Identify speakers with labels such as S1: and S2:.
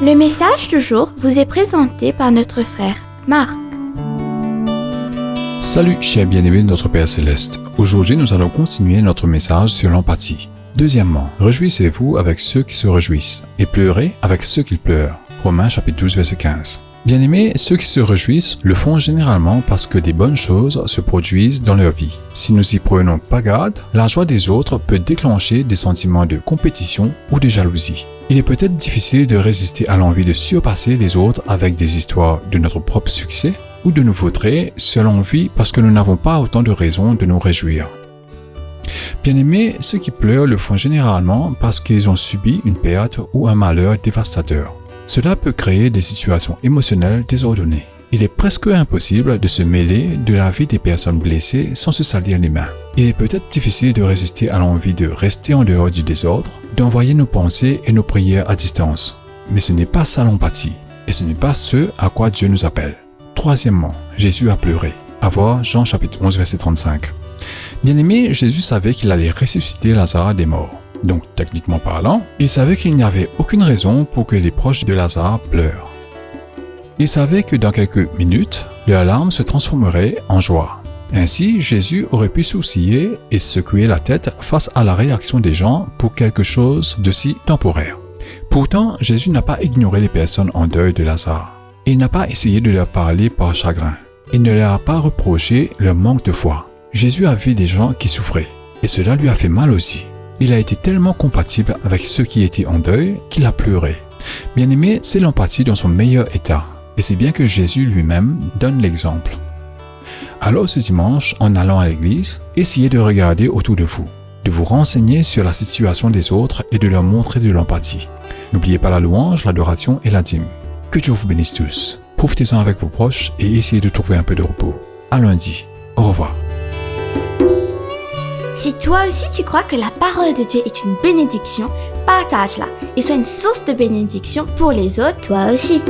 S1: Le message du jour vous est présenté par notre frère Marc.
S2: Salut chers bien-aimés de notre Père Céleste. Aujourd'hui, nous allons continuer notre message sur l'empathie. Deuxièmement, réjouissez-vous avec ceux qui se réjouissent et pleurez avec ceux qui pleurent. Romains chapitre 12 verset 15. Bien-aimés, ceux qui se réjouissent le font généralement parce que des bonnes choses se produisent dans leur vie. Si nous y prenons pas garde, la joie des autres peut déclencher des sentiments de compétition ou de jalousie. Il est peut-être difficile de résister à l'envie de surpasser les autres avec des histoires de notre propre succès ou de nouveautés selon l'envie parce que nous n'avons pas autant de raisons de nous réjouir. Bien-aimés, ceux qui pleurent le font généralement parce qu'ils ont subi une perte ou un malheur dévastateur. Cela peut créer des situations émotionnelles désordonnées. Il est presque impossible de se mêler de la vie des personnes blessées sans se salir les mains. Il est peut-être difficile de résister à l'envie de rester en dehors du désordre, d'envoyer nos pensées et nos prières à distance. Mais ce n'est pas ça l'empathie, et ce n'est pas ce à quoi Dieu nous appelle. Troisièmement, Jésus a pleuré. À voir Jean chapitre 11 verset 35. Bien-aimé, Jésus savait qu'il allait ressusciter Lazare des morts. Donc, techniquement parlant, il savait qu'il n'y avait aucune raison pour que les proches de Lazare pleurent. Il savait que dans quelques minutes, leurs larmes se transformeraient en joie. Ainsi, Jésus aurait pu sourciller et secouer la tête face à la réaction des gens pour quelque chose de si temporaire. Pourtant, Jésus n'a pas ignoré les personnes en deuil de Lazare. Il n'a pas essayé de leur parler par chagrin. Il ne leur a pas reproché leur manque de foi. Jésus a vu des gens qui souffraient, et cela lui a fait mal aussi. Il a été tellement compatible avec ceux qui étaient en deuil qu'il a pleuré. Bien-aimé, c'est l'empathie dans son meilleur état, et c'est bien que Jésus lui-même donne l'exemple. Alors ce dimanche, en allant à l'église, essayez de regarder autour de vous, de vous renseigner sur la situation des autres et de leur montrer de l'empathie. N'oubliez pas la louange, l'adoration et la dîme. Que Dieu vous bénisse tous. Profitez-en avec vos proches et essayez de trouver un peu de repos. À lundi. Au revoir.
S1: Si toi aussi tu crois que la parole de Dieu est une bénédiction, partage-la et sois une source de bénédiction pour les autres toi aussi.